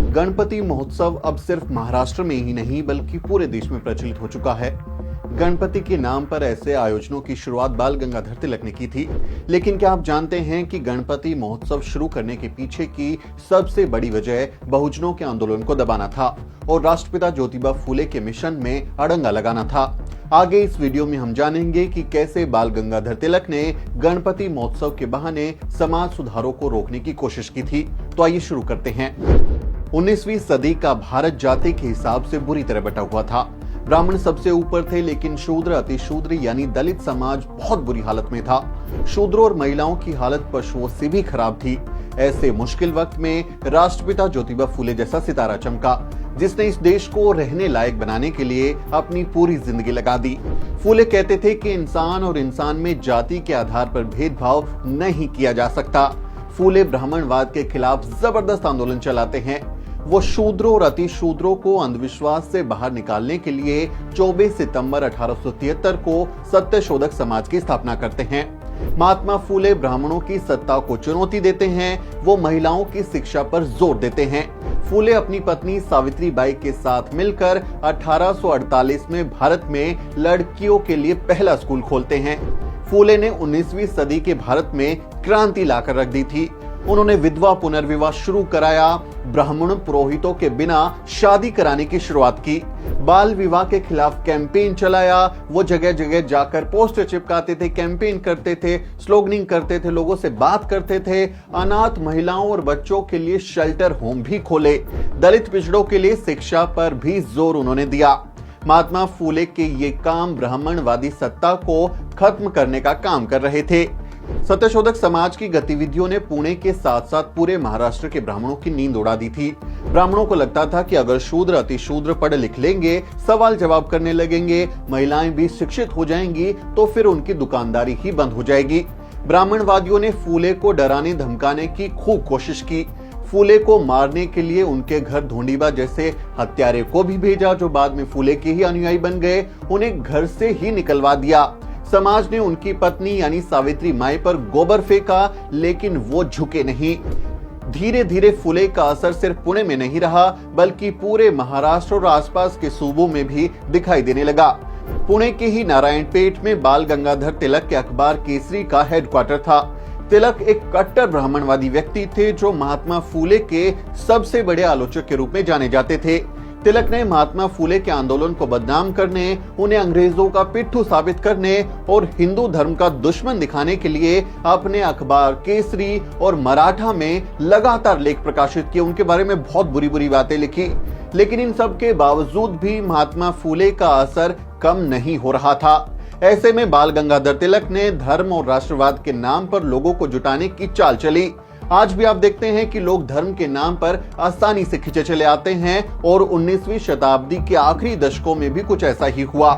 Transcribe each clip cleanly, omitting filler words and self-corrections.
गणपति महोत्सव अब सिर्फ महाराष्ट्र में ही नहीं बल्कि पूरे देश में प्रचलित हो चुका है। गणपति के नाम पर ऐसे आयोजनों की शुरुआत बाल गंगाधर तिलक ने की थी। लेकिन क्या आप जानते हैं कि गणपति महोत्सव शुरू करने के पीछे की सबसे बड़ी वजह बहुजनों के आंदोलन को दबाना था और राष्ट्रपिता ज्योतिबा फूले के मिशन में अड़ंगा लगाना था। आगे इस वीडियो में हम जानेंगे कि कैसे बाल गंगाधर तिलक ने गणपति महोत्सव के बहाने समाज सुधारों को रोकने की कोशिश की थी। तो आइए शुरू करते हैं। 19वीं सदी का भारत जाति के हिसाब से बुरी तरह बटा हुआ था। ब्राह्मण सबसे ऊपर थे, लेकिन शूद्र, अतिशूद्र यानी दलित समाज बहुत बुरी हालत में था। शूद्रों और महिलाओं की हालत पशुओं से भी खराब थी। ऐसे मुश्किल वक्त में राष्ट्रपिता ज्योतिबा फूले जैसा सितारा चमका, जिसने इस देश को रहने लायक बनाने के लिए अपनी पूरी जिंदगी लगा दी। फूले कहते थे कि इंसान और इंसान में जाति के आधार पर भेदभाव नहीं किया जा सकता। फूले ब्राह्मणवाद के खिलाफ जबरदस्त आंदोलन चलाते हैं। वो शूद्रों और अतिशूद्रों को अंधविश्वास से बाहर निकालने के लिए 24 सितंबर 1873 को सत्यशोधक समाज की स्थापना करते हैं। महात्मा फूले ब्राह्मणों की सत्ता को चुनौती देते हैं। वो महिलाओं की शिक्षा पर जोर देते हैं। फूले अपनी पत्नी सावित्री बाई के साथ मिलकर 1848 में भारत में लड़कियों के लिए पहला स्कूल खोलते हैं। फूले ने 19वीं सदी के भारत में क्रांति लाकर रख दी थी। उन्होंने विधवा पुनर्विवाह शुरू कराया, ब्राह्मण पुरोहितों के बिना शादी कराने की शुरुआत की, बाल विवाह के खिलाफ कैंपेन चलाया। वो जगह जगह जाकर पोस्टर चिपकाते थे, कैंपेन करते थे, स्लोगनिंग करते थे, लोगों से बात करते थे। अनाथ महिलाओं और बच्चों के लिए शेल्टर होम भी खोले। दलित पिछड़ों के लिए शिक्षा पर भी जोर उन्होंने दिया। महात्मा फूले के ये काम ब्राह्मणवादी सत्ता को खत्म करने का काम कर रहे थे। सत्यशोधक समाज की गतिविधियों ने पुणे के साथ साथ पूरे महाराष्ट्र के ब्राह्मणों की नींद उड़ा दी थी। ब्राह्मणों को लगता था कि अगर शूद्र अतिशूद्र पढ़ लिख लेंगे, सवाल जवाब करने लगेंगे, महिलाएं भी शिक्षित हो जाएंगी, तो फिर उनकी दुकानदारी ही बंद हो जाएगी। ब्राह्मणवादियों ने फूले को डराने धमकाने की खूब कोशिश की। फूले को मारने के लिए उनके घर धोंडीबा जैसे हत्यारे को भी भेजा, जो बाद में फूले के ही अनुयायी बन गए। उन्हें घर से ही निकलवा दिया। समाज ने उनकी पत्नी यानी सावित्री माई पर गोबर फेंका, लेकिन वो झुके नहीं। धीरे धीरे फूले का असर सिर्फ पुणे में नहीं रहा बल्कि पूरे महाराष्ट्र और आसपास के सूबों में भी दिखाई देने लगा। पुणे के ही नारायणपेट में बाल गंगाधर तिलक के अखबार केसरी का हेडक्वार्टर था। तिलक एक कट्टर ब्राह्मणवादी व्यक्ति थे जो महात्मा फूले के सबसे बड़े आलोचक के रूप में जाने जाते थे। तिलक ने महात्मा फूले के आंदोलन को बदनाम करने, उन्हें अंग्रेजों का पिट्ठू साबित करने और हिंदू धर्म का दुश्मन दिखाने के लिए अपने अखबार केसरी और मराठा में लगातार लेख प्रकाशित किए। उनके बारे में बहुत बुरी बुरी बातें लिखी। लेकिन इन सब के बावजूद भी महात्मा फूले का असर कम नहीं हो रहा था। ऐसे में बाल गंगाधर तिलक ने धर्म और राष्ट्रवाद के नाम पर लोगों को जुटाने की चाल चली। आज भी आप देखते हैं कि लोग धर्म के नाम पर आसानी से खिंचे चले आते हैं और 19वीं शताब्दी के आखिरी दशकों में भी कुछ ऐसा ही हुआ।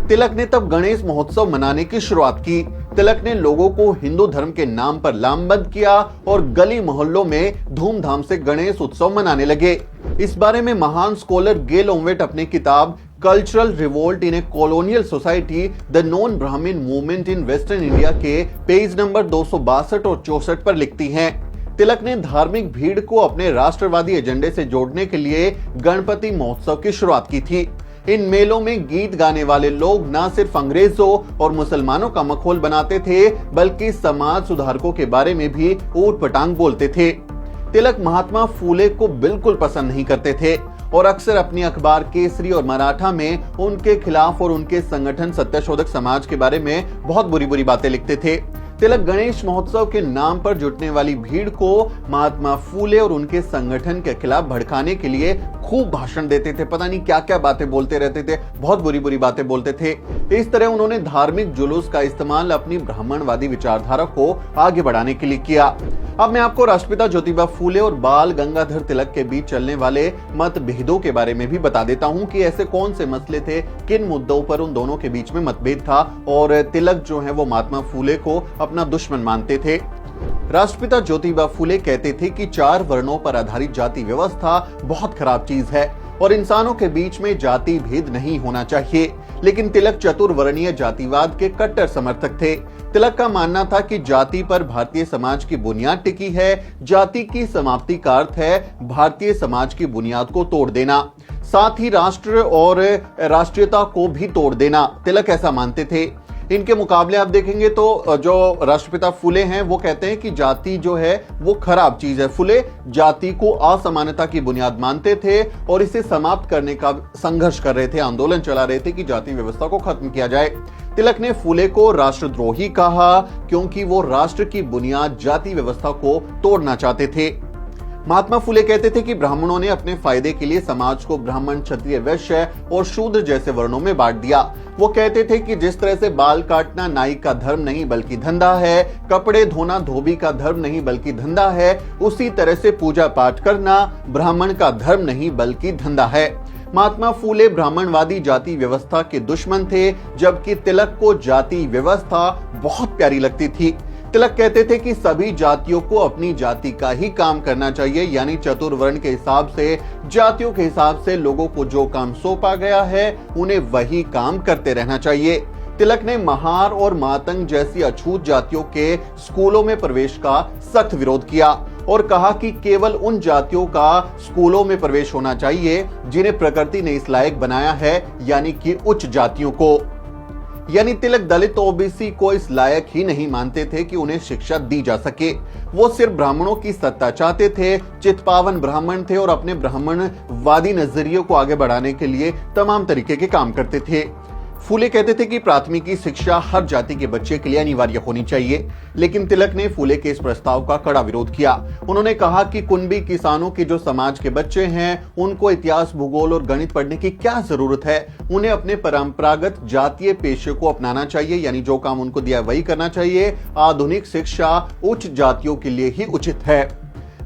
तिलक ने तब गणेश महोत्सव मनाने की शुरुआत की। तिलक ने लोगों को हिंदू धर्म के नाम पर लामबंद किया और गली मोहल्लों में धूमधाम से गणेश उत्सव मनाने लगे। इस बारे में महान स्कॉलर गेल ओमवेट अपनी किताब cultural revolt in A colonial society the non ब्राह्मण मूवमेंट इन वेस्टर्न इंडिया के पेज नंबर 262 और 64 पर लिखती हैं। तिलक ने धार्मिक भीड़ को अपने राष्ट्रवादी एजेंडे से जोड़ने के लिए गणपति महोत्सव की शुरुआत की थी। इन मेलों में गीत गाने वाले लोग न सिर्फ अंग्रेजों और मुसलमानों का मखौल बनाते थे बल्कि समाज सुधारकों के बारे में भी ऊट पटांग बोलते थे। तिलक महात्मा फूले को बिल्कुल पसंद नहीं करते थे और अक्सर अपनी अखबार केसरी और मराठा में उनके खिलाफ और उनके संगठन सत्यशोधक समाज के बारे में बहुत बुरी बुरी बातें लिखते थे। तिलक गणेश महोत्सव के नाम पर जुटने वाली भीड़ को महात्मा फूले और उनके संगठन के खिलाफ भड़काने के लिए खूब भाषण देते थे। पता नहीं क्या क्या बातें बोलते रहते थे, बहुत बुरी बुरी बातें बोलते थे। इस तरह उन्होंने धार्मिक जुलूस का इस्तेमाल अपनी ब्राह्मणवादी विचारधारा को आगे बढ़ाने के लिए किया। अब मैं आपको राष्ट्रपिता ज्योतिबा फूले और बाल गंगाधर तिलक के बीच चलने वाले मतभेदों के बारे में भी बता देता हूं कि ऐसे कौन से मसले थे, किन मुद्दों पर उन दोनों के बीच में मतभेद था और तिलक जो है वो महात्मा फूले को अपना दुश्मन मानते थे। राष्ट्रपिता ज्योतिबा फूले कहते थे कि 4 वर्णों पर आधारित जाति व्यवस्था बहुत खराब चीज है और इंसानों के बीच में जाति भेद नहीं होना चाहिए। लेकिन तिलक चतुर्वर्णीय जातिवाद के कट्टर समर्थक थे। तिलक का मानना था कि जाति पर भारतीय समाज की बुनियाद टिकी है। जाति की समाप्ति का अर्थ है भारतीय समाज की बुनियाद को तोड़ देना, साथ ही राष्ट्र और राष्ट्रीयता को भी तोड़ देना। तिलक ऐसा मानते थे। इनके मुकाबले आप देखेंगे तो जो राष्ट्रपिता फुले हैं वो कहते हैं कि जाति जो है वो खराब चीज है। फुले जाति को असमानता की बुनियाद मानते थे और इसे समाप्त करने का संघर्ष कर रहे थे, आंदोलन चला रहे थे कि जाति व्यवस्था को खत्म किया जाए। तिलक ने फुले को राष्ट्रद्रोही कहा क्योंकि वो राष्ट्र की बुनियाद जाति व्यवस्था को तोड़ना चाहते थे। महात्मा फुले कहते थे कि ब्राह्मणों ने अपने फायदे के लिए समाज को ब्राह्मण, क्षत्रिय, वैश्य और शूद्र जैसे वर्णों में बांट दिया। वो कहते थे कि जिस तरह से बाल काटना नाई का धर्म नहीं बल्कि धंधा है, कपड़े धोना धोबी का धर्म नहीं बल्कि धंधा है, उसी तरह से पूजा पाठ करना ब्राह्मण का धर्म नहीं बल्कि धंधा है। महात्मा फुले ब्राह्मणवादी जाति व्यवस्था के दुश्मन थे, जबकि तिलक को जाति व्यवस्था बहुत प्यारी लगती थी। तिलक कहते थे कि सभी जातियों को अपनी जाति का ही काम करना चाहिए, यानी चतुर्वर्ण के हिसाब से, जातियों के हिसाब से लोगों को जो काम सौंपा गया है उन्हें वही काम करते रहना चाहिए। तिलक ने महार और मातंग जैसी अछूत जातियों के स्कूलों में प्रवेश का सख्त विरोध किया और कहा कि केवल उन जातियों का स्कूलों में प्रवेश होना चाहिए जिन्हें प्रकृति ने इस लायक बनाया है, यानी कि उच्च जातियों को। यानी तिलक दलित ओबीसी को इस लायक ही नहीं मानते थे कि उन्हें शिक्षा दी जा सके। वो सिर्फ ब्राह्मणों की सत्ता चाहते थे, चित्पावन ब्राह्मण थे और अपने ब्राह्मणवादी नजरिए को आगे बढ़ाने के लिए तमाम तरीके के काम करते थे। फुले कहते थे कि प्राथमिकी शिक्षा हर जाति के बच्चे के लिए अनिवार्य होनी चाहिए, लेकिन तिलक ने फुले के इस प्रस्ताव का कड़ा विरोध किया। उन्होंने कहा कि कुंभी किसानों के जो समाज के बच्चे हैं उनको इतिहास, भूगोल और गणित पढ़ने की क्या जरूरत है। उन्हें अपने परंपरागत जातीय पेशे को अपनाना चाहिए, यानी जो काम उनको दिया वही करना चाहिए। आधुनिक शिक्षा उच्च जातियों के लिए ही उचित है।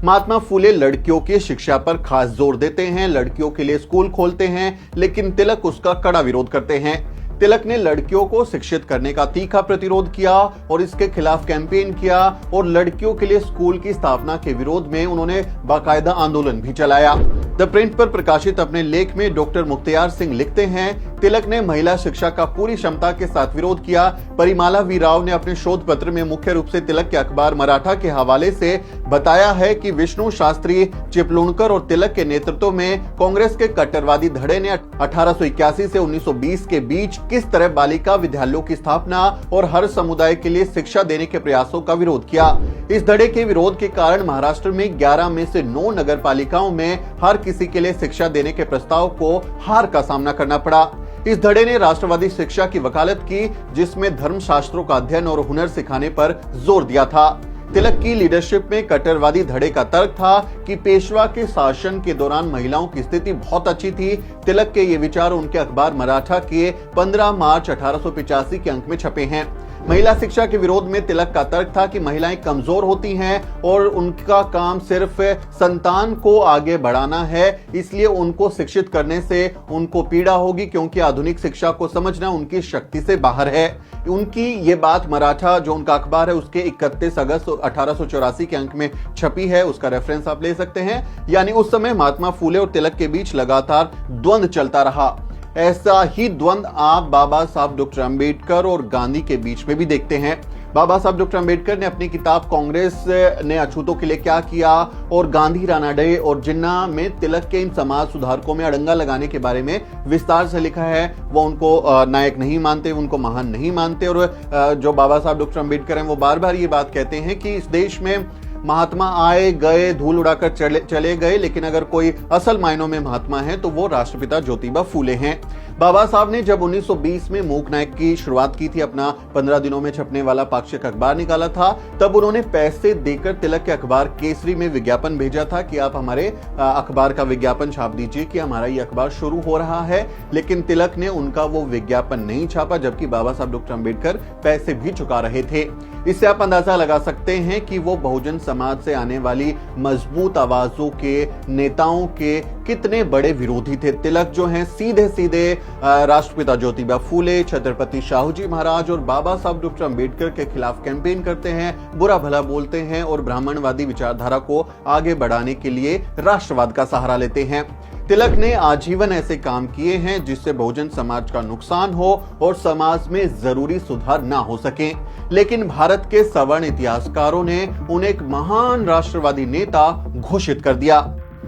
महात्मा फुले लड़कियों की शिक्षा पर खास जोर देते हैं, लड़कियों के लिए स्कूल खोलते हैं, लेकिन तिलक उसका कड़ा विरोध करते हैं। तिलक ने लड़कियों को शिक्षित करने का तीखा प्रतिरोध किया और इसके खिलाफ कैंपेन किया और लड़कियों के लिए स्कूल की स्थापना के विरोध में उन्होंने बाकायदा आंदोलन भी चलाया। द प्रिंट पर प्रकाशित अपने लेख में डॉक्टर मुख्तियार सिंह लिखते हैं, तिलक ने महिला शिक्षा का पूरी क्षमता के साथ विरोध किया। परिमाला वी राव ने अपने शोध पत्र में मुख्य रूप से तिलक के अखबार मराठा के हवाले से बताया है कि विष्णु शास्त्री, चिपलूणकर और तिलक के नेतृत्व में कांग्रेस के कट्टरवादी धड़े ने 1881 से 1920 के बीच किस तरह बालिका विद्यालयों की स्थापना और हर समुदाय के लिए शिक्षा देने के प्रयासों का विरोध किया। इस धड़े के विरोध के कारण महाराष्ट्र में 11 में से 9 नगर पालिकाओं में हर किसी के लिए शिक्षा देने के प्रस्ताव को हार का सामना करना पड़ा। इस धड़े ने राष्ट्रवादी शिक्षा की वकालत की, जिसमें धर्मशास्त्रों का अध्ययन और हुनर सिखाने पर जोर दिया था। तिलक की लीडरशिप में कट्टरवादी धड़े का तर्क था कि पेशवा के शासन के दौरान महिलाओं की स्थिति बहुत अच्छी थी। तिलक के ये विचार उनके अखबार मराठा के 15 मार्च 1885 के अंक में छपे हैं। महिला शिक्षा के विरोध में तिलक का तर्क था कि महिलाएं कमजोर होती हैं और उनका काम सिर्फ संतान को आगे बढ़ाना है, इसलिए उनको शिक्षित करने से उनको पीड़ा होगी, क्योंकि आधुनिक शिक्षा को समझना उनकी शक्ति से बाहर है। उनकी ये बात मराठा जो उनका अखबार है उसके 31 अगस्त 1884 के अंक में छपी है, उसका रेफरेंस आप ले सकते हैं। यानी उस समय महात्मा फुले और तिलक के बीच लगातार द्वंद्व चलता रहा। ऐसा ही द्वंद्व आप बाबा साहब डॉक्टर अंबेडकर और गांधी के बीच में भी देखते हैं। बाबा साहब डॉक्टर अंबेडकर ने अपनी किताब कांग्रेस ने अछूतों के लिए क्या किया और गांधी, रानाडे और जिन्ना में तिलक के इन समाज सुधारकों में अड़ंगा लगाने के बारे में विस्तार से लिखा है। वो उनको नायक नहीं मानते, उनको महान नहीं मानते और जो बाबा साहब डॉक्टर अंबेडकर हैं वो बार बार ये बात कहते हैं कि इस देश में महात्मा आए गए, धूल उड़ाकर चले गए, लेकिन अगर कोई असल मायनों में महात्मा है तो वो राष्ट्रपिता ज्योतिबा फूले हैं। बाबा साहब ने जब 1920 में मूक नायक की शुरुआत की थी, अपना 15 दिनों में छपने वाला पाक्षिक अखबार निकाला था, तब उन्होंने पैसे देकर तिलक के अखबार केसरी में विज्ञापन भेजा था कि आप हमारे अखबार का विज्ञापन छाप दीजिए कि हमारा ये अखबार शुरू हो रहा है। लेकिन तिलक ने उनका वो विज्ञापन नहीं छापा, जबकि बाबा साहब डॉक्टर अंबेडकर पैसे भी चुका रहे थे। इससे आप अंदाजा लगा सकते हैं कि वो बहुजन समाज से आने वाली मजबूत आवाजों के नेताओं के कितने बड़े विरोधी थे। तिलक जो हैं सीधे सीधे राष्ट्रपिता ज्योतिबा फूले, छत्रपति शाहूजी महाराज और बाबा साहब डॉक्टर अंबेडकर के खिलाफ कैंपेन करते हैं, बुरा भला बोलते हैं और ब्राह्मणवादी विचारधारा को आगे बढ़ाने के लिए राष्ट्रवाद का सहारा लेते हैं। तिलक ने आजीवन ऐसे काम किए हैं जिससे बहुजन समाज का नुकसान हो और समाज में जरूरी सुधार ना हो सके, लेकिन भारत के सवर्ण इतिहासकारों ने उन्हें एक महान राष्ट्रवादी नेता घोषित कर दिया।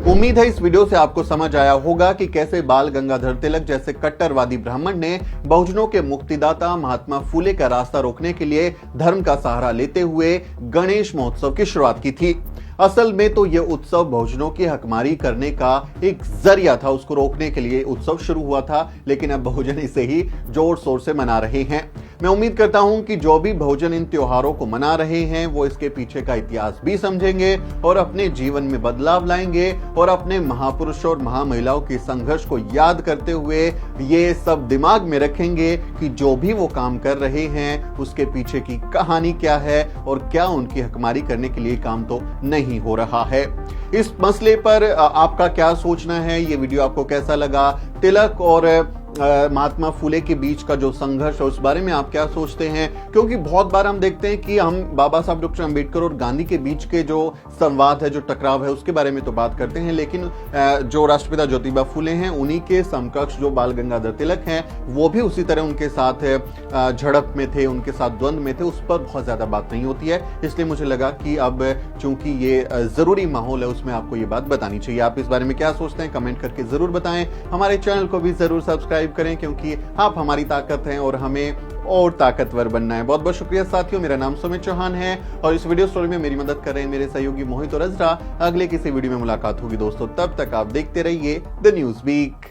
उम्मीद है इस वीडियो से आपको समझ आया होगा कि कैसे बाल गंगाधर तिलक जैसे कट्टरवादी ब्राह्मण ने बहुजनों के मुक्तिदाता महात्मा फूले का रास्ता रोकने के लिए धर्म का सहारा लेते हुए गणेश महोत्सव की शुरुआत की थी। असल में तो यह उत्सव बहुजनों की हकमारी करने का एक जरिया था, उसको रोकने के लिए उत्सव शुरू हुआ था, लेकिन अब बहुजन इसे ही जोर शोर से मना रहे हैं। मैं उम्मीद करता हूं कि जो भी बहुजन इन त्योहारों को मना रहे हैं वो इसके पीछे का इतिहास भी समझेंगे और अपने जीवन में बदलाव लाएंगे और अपने महापुरुषों और महामहिलाओं के संघर्ष को याद करते हुए ये सब दिमाग में रखेंगे कि जो भी वो काम कर रहे हैं उसके पीछे की कहानी क्या है और क्या उनकी हकमारी करने के लिए काम तो नहीं हो रहा है। इस मसले पर आपका क्या सोचना है? ये वीडियो आपको कैसा लगा? तिलक और महात्मा फूले के बीच का जो संघर्ष है उस बारे में आप क्या सोचते हैं? क्योंकि बहुत बार हम देखते हैं कि हम बाबा साहब डॉक्टर अंबेडकर और गांधी के बीच के जो संवाद है, जो टकराव है, उसके बारे में तो बात करते हैं, लेकिन जो राष्ट्रपिता ज्योतिबा फूले हैं उन्हीं के समकक्ष जो बाल गंगाधर तिलक हैं वो भी उसी तरह उनके साथ झड़प में थे, उनके साथ द्वंद्व में थे, उस पर बहुत ज्यादा बात नहीं होती है। इसलिए मुझे लगा कि अब चूंकि ये जरूरी माहौल है उसमें आपको ये बात बतानी चाहिए। आप इस बारे में क्या सोचते हैं? कमेंट करके जरूर बताएं। हमारे चैनल को भी जरूर सब्सक्राइब करें क्योंकि आप हमारी ताकत हैं और हमें और ताकतवर बनना है। बहुत बहुत शुक्रिया साथियों। मेरा नाम सुमित चौहान है और इस वीडियो स्टोरी में मेरी मदद कर रहे हैं मेरे सहयोगी मोहित और अजरा। अगले किसी वीडियो में मुलाकात होगी दोस्तों, तब तक आप देखते रहिए द न्यूज़ वीक।